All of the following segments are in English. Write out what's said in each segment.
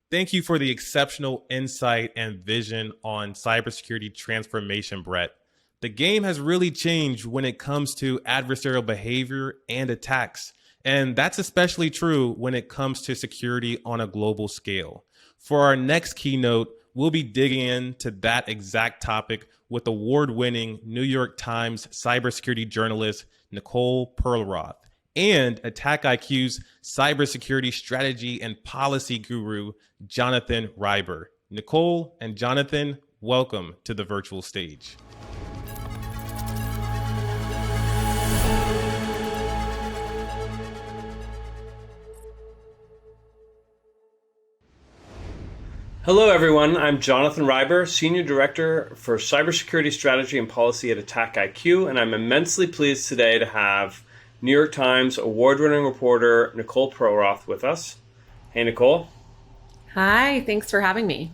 Thank you for the exceptional insight and vision on cybersecurity transformation, Brett. The game has really changed when it comes to adversarial behavior and attacks. And that's especially true when it comes to security on a global scale. For our next keynote, we'll be digging into that exact topic with award-winning New York Times cybersecurity journalist Nicole Perlroth and AttackIQ's cybersecurity strategy and policy guru, Jonathan Reiber. Nicole and Jonathan, welcome to the virtual stage. Hello, everyone. I'm Jonathan Reiber, Senior Director for Cybersecurity Strategy and Policy at AttackIQ, and I'm immensely pleased today to have New York Times award-winning reporter Nicole Perlroth with us. Hey, Nicole. Hi, thanks for having me.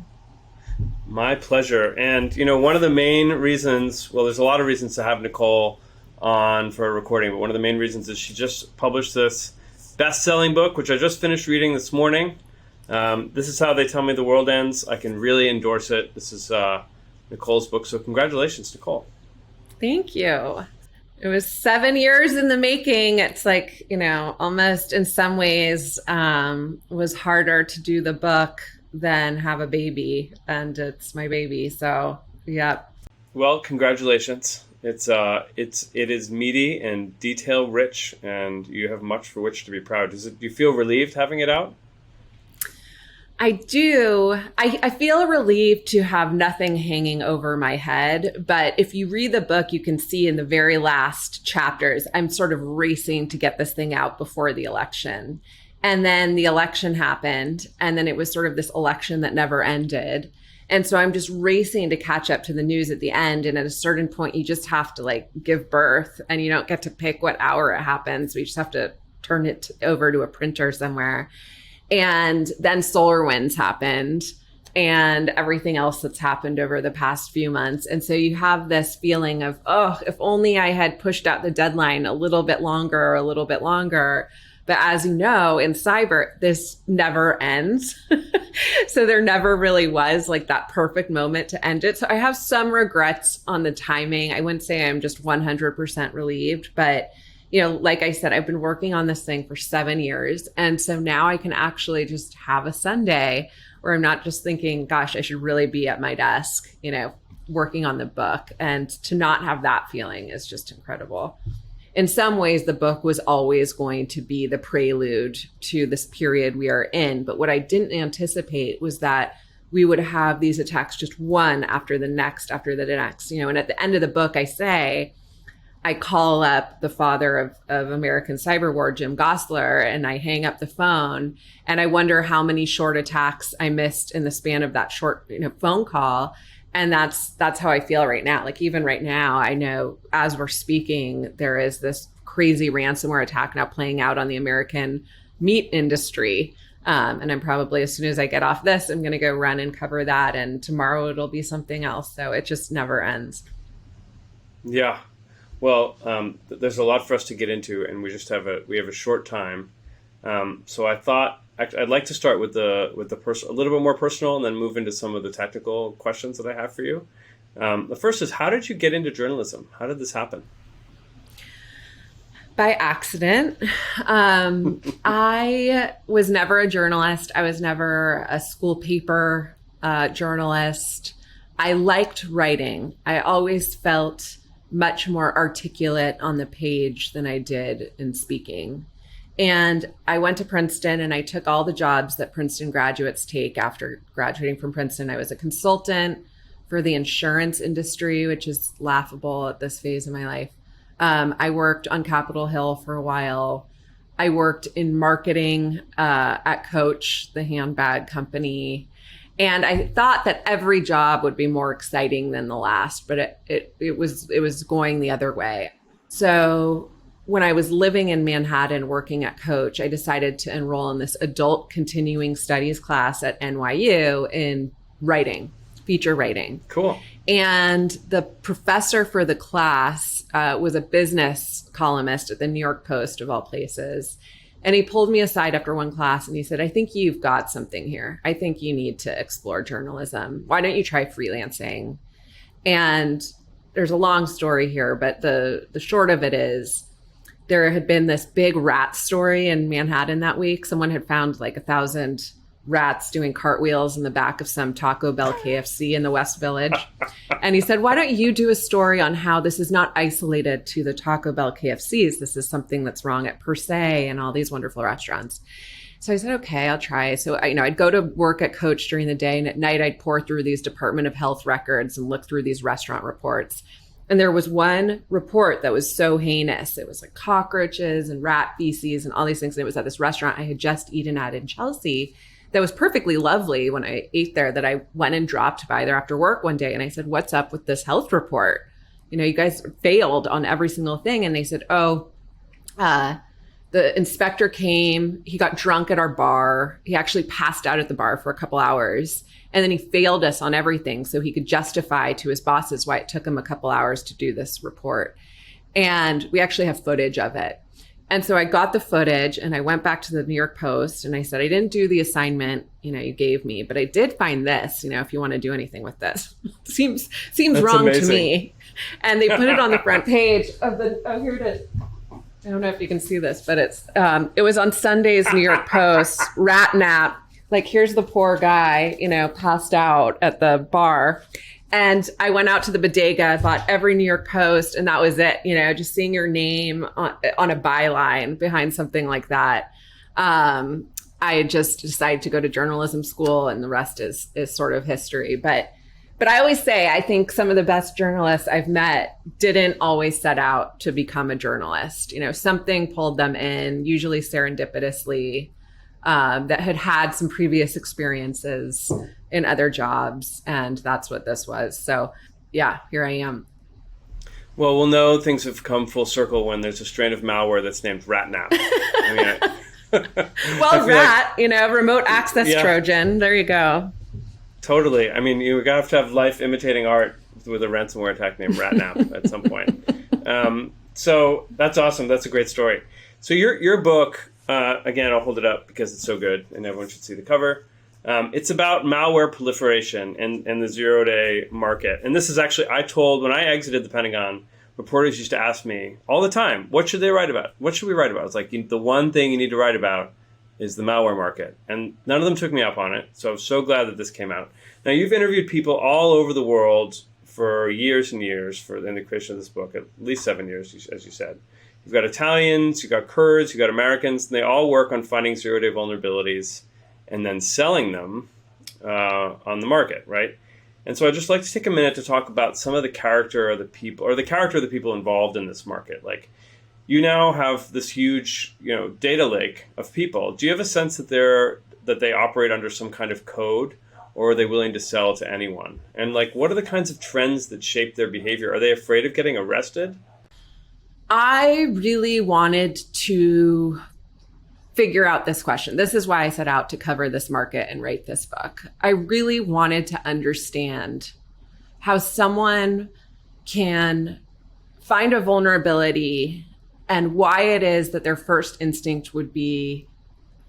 My pleasure. And, one of the main reasons, well, there's a lot of reasons to have Nicole on for a recording, but one of the main reasons is she just published this best-selling book, which I just finished reading this morning. This is How They Tell Me the World Ends. I can really endorse it. This is Nicole's book, so congratulations, Nicole. Thank you. It was 7 years in the making. It's like, almost in some ways was harder to do the book than have a baby, and it's my baby. So, yeah. Well, congratulations. It is meaty and detail rich, and you have much for which to be proud. Do you feel relieved having it out? I do. I feel relieved to have nothing hanging over my head. But if you read the book, you can see in the very last chapters, I'm sort of racing to get this thing out before the election. And then the election happened. And then it was sort of this election that never ended. And so I'm just racing to catch up to the news at the end. And at a certain point, you just have to give birth, and you don't get to pick what hour it happens. We just have to turn it over to a printer somewhere. And then SolarWinds happened and everything else that's happened over the past few months. And so you have this feeling of, if only I had pushed out the deadline a little bit longer. But as you know, in cyber, this never ends. So there never really was that perfect moment to end it. So I have some regrets on the timing. I wouldn't say I'm just 100% relieved, but like I said, I've been working on this thing for 7 years. And so now I can actually just have a Sunday where I'm not just thinking, gosh, I should really be at my desk, working on the book. And to not have that feeling is just incredible. In some ways, the book was always going to be the prelude to this period we are in. But what I didn't anticipate was that we would have these attacks just one after the next, and at the end of the book, I call up the father of American cyber war, Jim Gosler, and I hang up the phone, and I wonder how many short attacks I missed in the span of that short phone call. And that's how I feel right now. Even right now, I know as we're speaking, there is this crazy ransomware attack now playing out on the American meat industry. And I'm probably, as soon as I get off this, I'm going to go run and cover that. And tomorrow it'll be something else. So it just never ends. Yeah. Well, there's a lot for us to get into, and we have a short time. So I thought I'd like to start with a little bit more personal, and then move into some of the technical questions that I have for you. The first is, how did you get into journalism? How did this happen? By accident. I was never a journalist. I was never a school paper journalist. I liked writing. I always felt much more articulate on the page than I did in speaking. And I went to Princeton, and I took all the jobs that Princeton graduates take after graduating from Princeton. I was a consultant for the insurance industry, which is laughable at this phase of my life. I worked on Capitol Hill for a while. I worked in marketing at Coach, the handbag company. And I thought that every job would be more exciting than the last, but it was going the other way. So when I was living in Manhattan working at Coach, I decided to enroll in this adult continuing studies class at NYU in writing, feature writing. Cool. And the professor for the class was a business columnist at the New York Post, of all places. And he pulled me aside after one class and he said, I think you've got something here. I think you need to explore journalism. Why don't you try freelancing? And there's a long story here, but the short of it is there had been this big rat story in Manhattan that week. Someone had found like 1,000 rats doing cartwheels in the back of some Taco Bell KFC in the West Village. And he said, why don't you do a story on how this is not isolated to the Taco Bell KFCs? This is something that's wrong at Per Se and all these wonderful restaurants. So I said, okay, I'll try. So I'd go to work at Coach during the day, and at night I'd pour through these Department of Health records and look through these restaurant reports. And there was one report that was so heinous. It was like cockroaches and rat feces and all these things. And it was at this restaurant I had just eaten at in Chelsea that was perfectly lovely when I ate there, that I went and dropped by there after work one day. And I said, what's up with this health report? You guys failed on every single thing. And they said, the inspector came, he got drunk at our bar. He actually passed out at the bar for a couple hours. And then he failed us on everything so he could justify to his bosses why it took him a couple hours to do this report. And we actually have footage of it. And so I got the footage and I went back to the New York Post and I said, I didn't do the assignment, you gave me, but I did find this, if you want to do anything with this. Seems That's wrong amazing. to me. And they put it on the front page of here it is. I don't know if you can see this, but it was on Sunday's New York Post, rat nap. Like, here's the poor guy, passed out at the bar. And I went out to the bodega, bought every New York Post, and that was it. Just seeing your name on a byline behind something like that. I just decided to go to journalism school, and the rest is sort of history. But I always say, I think some of the best journalists I've met didn't always set out to become a journalist. Something pulled them in, usually serendipitously, that had some previous experiences in other jobs. And that's what this was. So yeah, here I am. Well, we'll know things have come full circle when there's a strain of malware that's named RatNap. Well, rat, remote access Trojan. There you go. Totally. You have to have life imitating art with a ransomware attack named RatNap at some point. So that's awesome. That's a great story. So your book, again, I'll hold it up because it's so good and everyone should see the cover. It's about malware proliferation and the zero-day market. And this is actually, when I exited the Pentagon, reporters used to ask me all the time, what should they write about? What should we write about? It's like, the one thing you need to write about is the malware market. And none of them took me up on it. So I'm so glad that this came out. Now, you've interviewed people all over the world for years and years in the creation of this book, at least 7 years, as you said. You've got Italians, you've got Kurds, you've got Americans, and they all work on finding zero-day vulnerabilities and then selling them on the market, right? And so I'd just like to take a minute to talk about some of the character of the people involved in this market. Like, you now have this huge, data lake of people. Do you have a sense that they operate under some kind of code, or are they willing to sell to anyone? And what are the kinds of trends that shape their behavior? Are they afraid of getting arrested? I really wanted to figure out this question. This is why I set out to cover this market and write this book. I really wanted to understand how someone can find a vulnerability and why it is that their first instinct would be,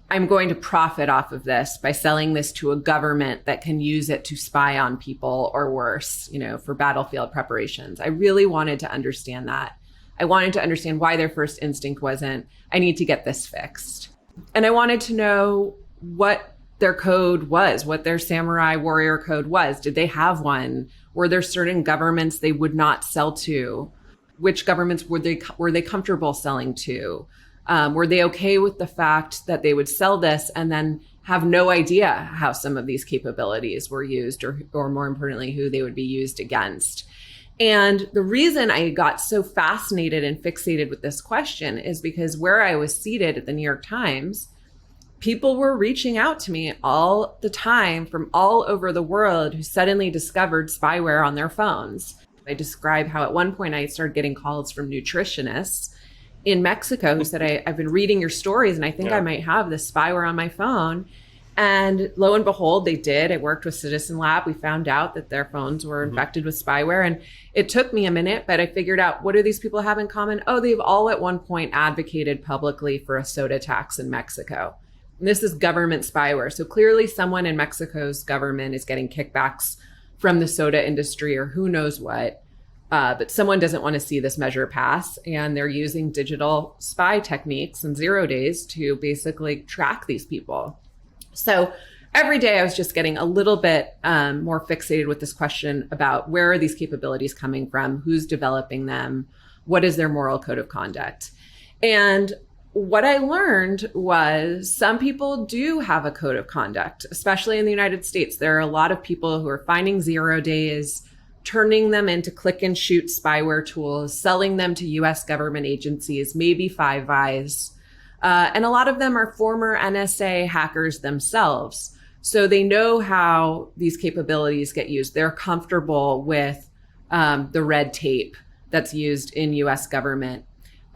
I'm going to profit off of this by selling this to a government that can use it to spy on people, or worse, for battlefield preparations. I really wanted to understand that. I wanted to understand why their first instinct wasn't, I need to get this fixed. And I wanted to know what their code was, what their samurai warrior code was. Did they have one? Were there certain governments they would not sell to? Which governments were they comfortable selling to? Were they okay with the fact that they would sell this and then have no idea how some of these capabilities were used, or more importantly, who they would be used against? And the reason I got so fascinated and fixated with this question is because where I was seated at the New York Times, people were reaching out to me all the time from all over the world who suddenly discovered spyware on their phones. I describe how at one point I started getting calls from nutritionists in Mexico who said, I've been reading your stories and I think I might have this spyware on my phone. And lo and behold, they did. I worked with Citizen Lab. We found out that their phones were infected with spyware. And it took me a minute, but I figured out, what do these people have in common? Oh, they've all at one point advocated publicly for a soda tax in Mexico. And this is government spyware. So clearly someone in Mexico's government is getting kickbacks from the soda industry or who knows what. But someone doesn't want to see this measure pass. And they're using digital spy techniques and 0 days to basically track these people. So every day I was just getting a little bit more fixated with this question about where are these capabilities coming from? Who's developing them? What is their moral code of conduct? And what I learned was some people do have a code of conduct, especially in the United States. There are a lot of people who are finding 0 days, turning them into click and shoot spyware tools, selling them to US government agencies, maybe Five Eyes. And a lot of them are former NSA hackers themselves. So they know how these capabilities get used. They're comfortable with the red tape that's used in US government.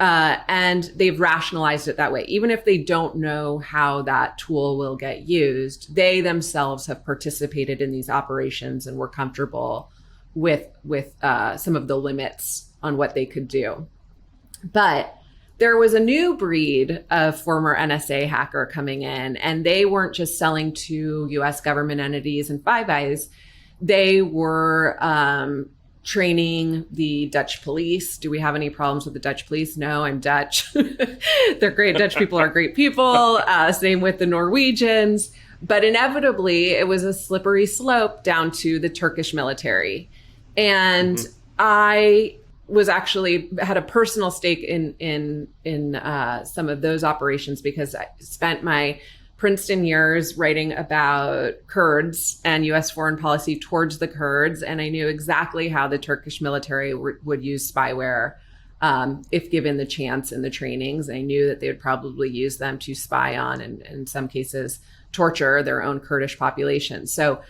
And they've rationalized it that way. Even if they don't know how that tool will get used, they themselves have participated in these operations and were comfortable with some of the limits on what they could do. But there was a new breed of former NSA hacker coming in, and they weren't just selling to US government entities and Five Eyes. They were training the Dutch police. Do we have any problems with the Dutch police? No, I'm Dutch. They're great. Dutch people are great people. Same with the Norwegians. But inevitably, it was a slippery slope down to the Turkish military. And I was actually had a personal stake in some of those operations because I spent my Princeton years writing about Kurds and U.S. foreign policy towards the Kurds, and I knew exactly how the Turkish military would use spyware if given the chance in the trainings. I knew that they would probably use them to spy on and in some cases torture their own Kurdish population. So,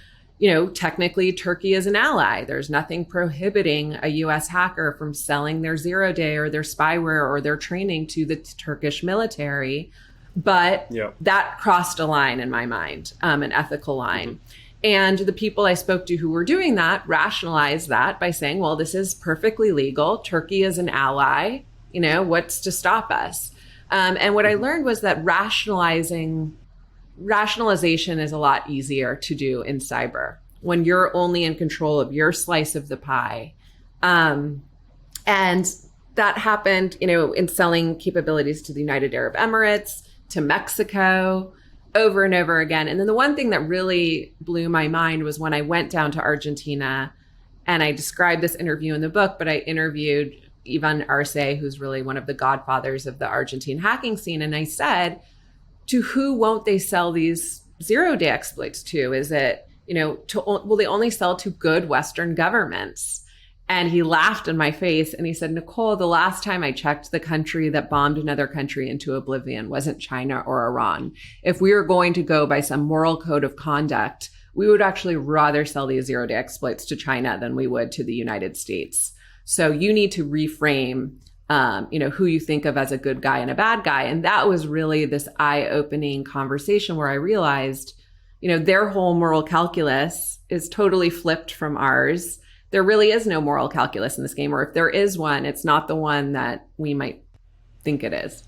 technically Turkey is an ally. There's nothing prohibiting a US hacker from selling their 0 day or their spyware or their training to the Turkish military. But that crossed a line in my mind, an ethical line. And the people I spoke to who were doing that rationalized that by saying, well, this is perfectly legal. Turkey is an ally. What's to stop us? And what I learned was that rationalization is a lot easier to do in cyber when you're only in control of your slice of the pie. And that happened, in selling capabilities to the United Arab Emirates, to Mexico, over and over again. And then the one thing that really blew my mind was when I went down to Argentina, and I described this interview in the book, but I interviewed Ivan Arce, who's really one of the godfathers of the Argentine hacking scene. And I said, to who won't they sell these 0 day exploits to? Is it, will they only sell to good Western governments? And he laughed in my face and he said, Nicole, the last time I checked, the country that bombed another country into oblivion wasn't China or Iran. If we were going to go by some moral code of conduct, we would actually rather sell these 0 day exploits to China than we would to the United States. So you need to reframe who you think of as a good guy and a bad guy. And that was really this eye-opening conversation where I realized, their whole moral calculus is totally flipped from ours. There really is no moral calculus in this game, or if there is one, it's not the one that we might think it is.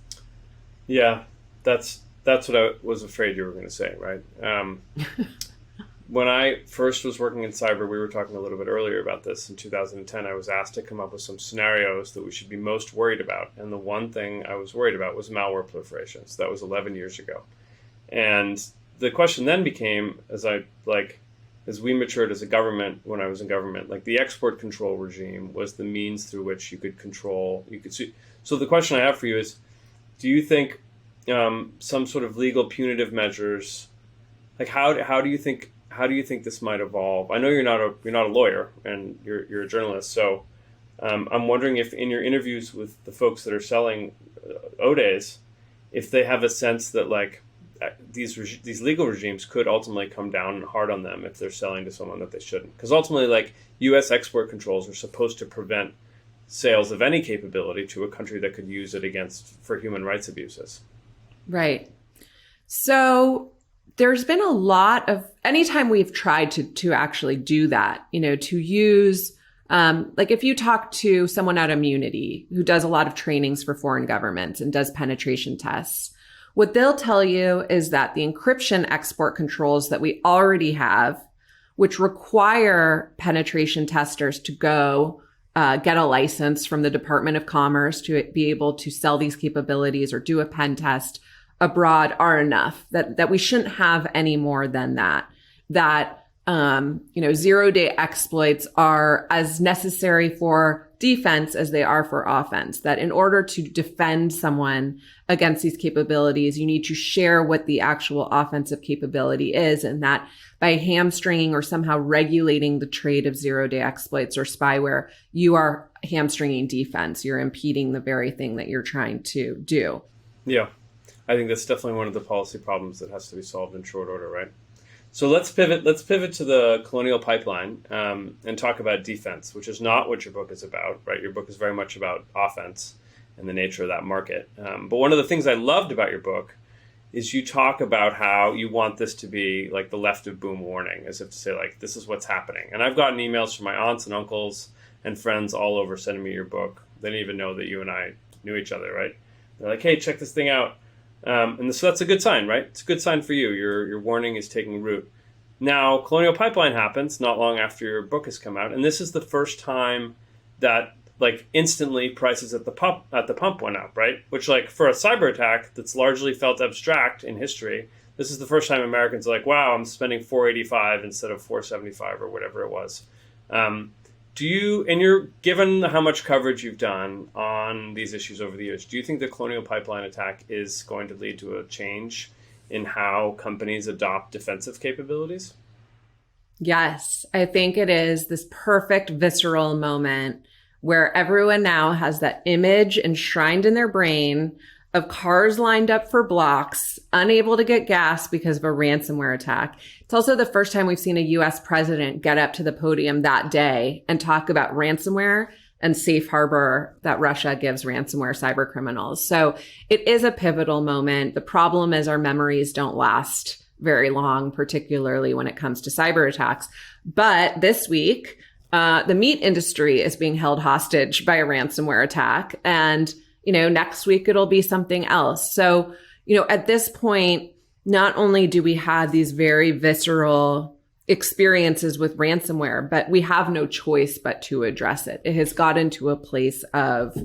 Yeah, that's what I was afraid you were going to say, right? When I first was working in cyber, we were talking a little bit earlier about this. In 2010, I was asked to come up with some scenarios that we should be most worried about. And the one thing I was worried about was malware proliferation. So that was 11 years ago. And the question then became, as we matured as a government, when I was in government, the export control regime was the means through which you could see. So the question I have for you is, do you think some sort of legal punitive measures, how do you think this might evolve? I know you're not a lawyer and you're a journalist, so I'm wondering if in your interviews with the folks that are selling ODAs, if they have a sense that these legal regimes could ultimately come down hard on them if they're selling to someone that they shouldn't. Because ultimately, U.S. export controls are supposed to prevent sales of any capability to a country that could use it for human rights abuses. Right. So there's been a lot of, anytime we've tried to actually do that, to use, like if you talk to someone at Immunity who does a lot of trainings for foreign governments and does penetration tests, what they'll tell you is that the encryption export controls that we already have, which require penetration testers to go get a license from the Department of Commerce to be able to sell these capabilities or do a pen test abroad, are enough, that we shouldn't have any more than that. Zero-day exploits are as necessary for defense as they are for offense, that in order to defend someone against these capabilities, you need to share what the actual offensive capability is, and that by hamstringing or somehow regulating the trade of zero-day exploits or spyware, you are hamstringing defense. You're impeding the very thing that you're trying to do. Yeah, I think that's definitely one of the policy problems that has to be solved in short order, right? So let's pivot to the Colonial Pipeline and talk about defense, which is not what your book is about, right? Your book is very much about offense and the nature of that market. But one of the things I loved about your book is you talk about how you want this to be like the left of boom warning, as if to say, like, this is what's happening. And I've gotten emails from my aunts and uncles and friends all over sending me your book. They didn't even know that you and I knew each other, right? They're like, hey, check this thing out. And so that's a good sign, right? It's a good sign for you. Your warning is taking root. Now, Colonial Pipeline happens not long after your book has come out, and this is the first time that, like, instantly prices at the pump went up, right? Which, like, for a cyber attack that's largely felt abstract in history, this is the first time Americans are like, wow, I'm spending $485 instead of $475 or whatever it was. You're given how much coverage you've done on these issues over the years, do you think the Colonial Pipeline attack is going to lead to a change in how companies adopt defensive capabilities? Yes, I think it is this perfect visceral moment where everyone now has that image enshrined in their brain of cars lined up for blocks, unable to get gas because of a ransomware attack. It's also the first time we've seen a US president get up to the podium that day and talk about ransomware and safe harbor that Russia gives ransomware cyber criminals. So it is a pivotal moment. The problem is our memories don't last very long, particularly when it comes to cyber attacks. But this week, the meat industry is being held hostage by a ransomware attack. And next week it'll be something else. So, at this point, not only do we have these very visceral experiences with ransomware, but we have no choice but to address it. It has gotten to a place of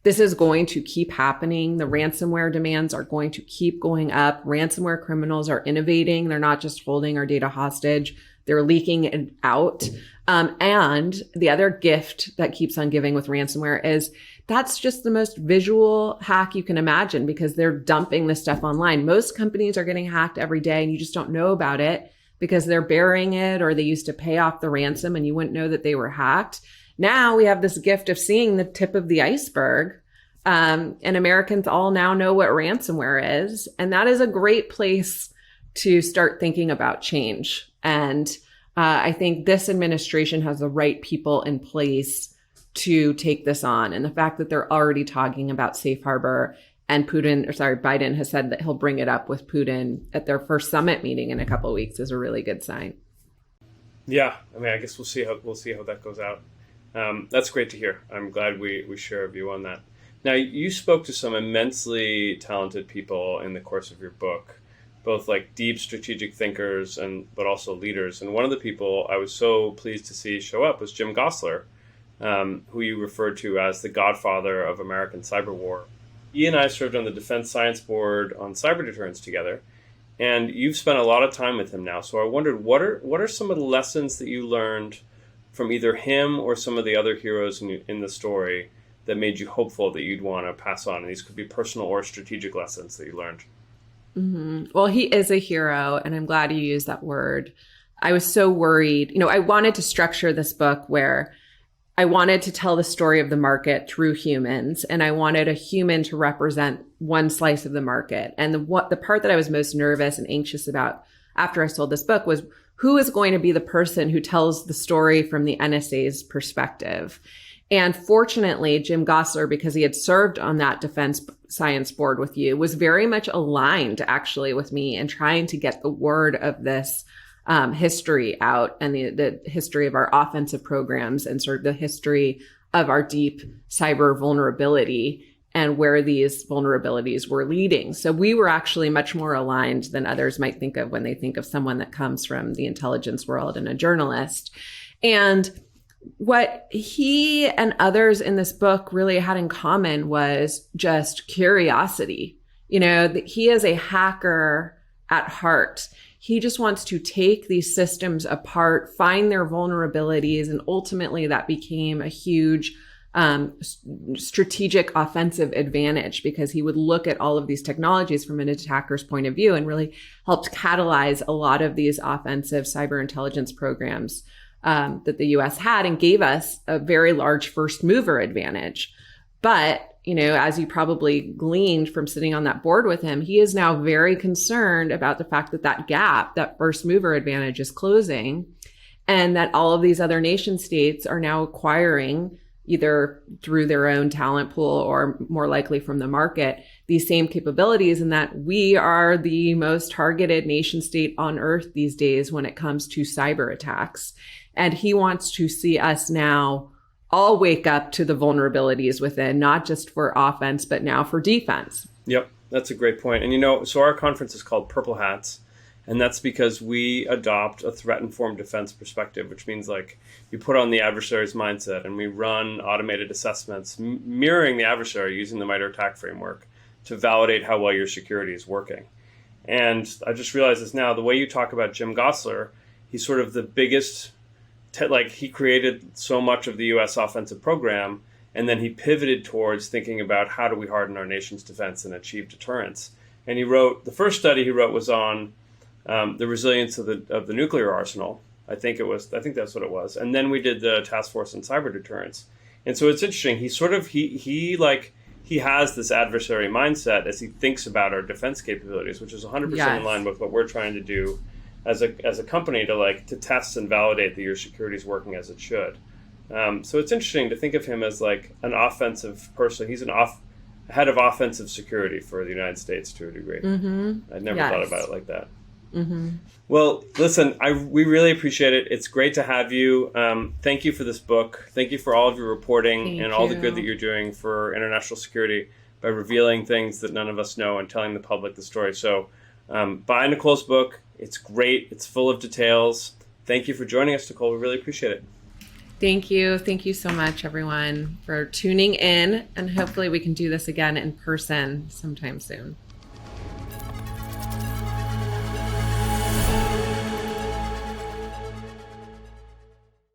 this is going to keep happening. The ransomware demands are going to keep going up. Ransomware criminals are innovating. They're not just holding our data hostage. They're leaking it out. And the other gift that keeps on giving with ransomware is that's just the most visual hack you can imagine because they're dumping this stuff online. Most companies are getting hacked every day and you just don't know about it because they're burying it or they used to pay off the ransom and you wouldn't know that they were hacked. Now we have this gift of seeing the tip of the iceberg. And Americans all now know what ransomware is. And that is a great place to start thinking about change. And I think this administration has the right people in place to take this on. And the fact that they're already talking about safe harbor and Biden has said that he'll bring it up with Putin at their first summit meeting in a couple of weeks is a really good sign. Yeah, I mean, I guess we'll see how that goes out. That's great to hear. I'm glad we share a view on that. Now, you spoke to some immensely talented people in the course of your book, both like deep strategic thinkers but also leaders. And one of the people I was so pleased to see show up was Jim Gosler, who you referred to as the godfather of American cyber war. He and I served on the Defense Science Board on cyber deterrence together, and you've spent a lot of time with him now. So I wondered, what are some of the lessons that you learned from either him or some of the other heroes in the story that made you hopeful that you'd want to pass on? And these could be personal or strategic lessons that you learned. Mm-hmm. Well, he is a hero, and I'm glad you used that word. I was so worried. I wanted to structure this book where I wanted to tell the story of the market through humans, and I wanted a human to represent one slice of the market. And the part that I was most nervous and anxious about after I sold this book was who is going to be the person who tells the story from the NSA's perspective. And fortunately, Jim Gosler, because he had served on that defense science board with you, was very much aligned actually with me in trying to get the word of this history out, and the history of our offensive programs, and sort of the history of our deep cyber vulnerability and where these vulnerabilities were leading. So we were actually much more aligned than others might think of when they think of someone that comes from the intelligence world and a journalist. And what he and others in this book really had in common was just curiosity. You know, that he is a hacker at heart. He just wants to take these systems apart, find their vulnerabilities, and ultimately that became a huge strategic offensive advantage, because he would look at all of these technologies from an attacker's point of view and really helped catalyze a lot of these offensive cyber intelligence programs that the US had, and gave us a very large first mover advantage. But, you know, as you probably gleaned from sitting on that board with him, he is now very concerned about the fact that that gap, that first mover advantage, is closing, and that all of these other nation states are now acquiring, either through their own talent pool or more likely from the market, these same capabilities, and that we are the most targeted nation state on earth these days when it comes to cyber attacks. And he wants to see us now all wake up to the vulnerabilities within, not just for offense, but now for defense. Yep, that's a great point. And, you know, so our conference is called Purple Hats. And that's because we adopt a threat-informed defense perspective, which means like you put on the adversary's mindset, and we run automated assessments mirroring the adversary using the MITRE ATT&CK framework to validate how well your security is working. And I just realized this now, the way you talk about Jim Gosler, he's sort of the biggest, he created so much of the U.S. offensive program, and then he pivoted towards thinking about how do we harden our nation's defense and achieve deterrence. And he wrote, the first study he wrote was on the resilience of the nuclear arsenal. I think that's what it was. And then we did the task force on cyber deterrence. And so it's interesting. He has this adversary mindset as he thinks about our defense capabilities, which is 100% in line with what we're trying to do as a company to test and validate that your security is working as it should. So it's interesting to think of him as like an offensive person. He's head of offensive security for the United States to a degree. I'd never thought about it like that. Well, listen, we really appreciate it. It's great to have you. Thank you for this book. Thank you for all of your reporting and all the good that you're doing for international security by revealing things that none of us know and telling the public the story. So buy Nicole's book. It's great. It's full of details. Thank you for joining us, Nicole. We really appreciate it. Thank you. Thank you so much, everyone, for tuning in. And hopefully we can do this again in person sometime soon.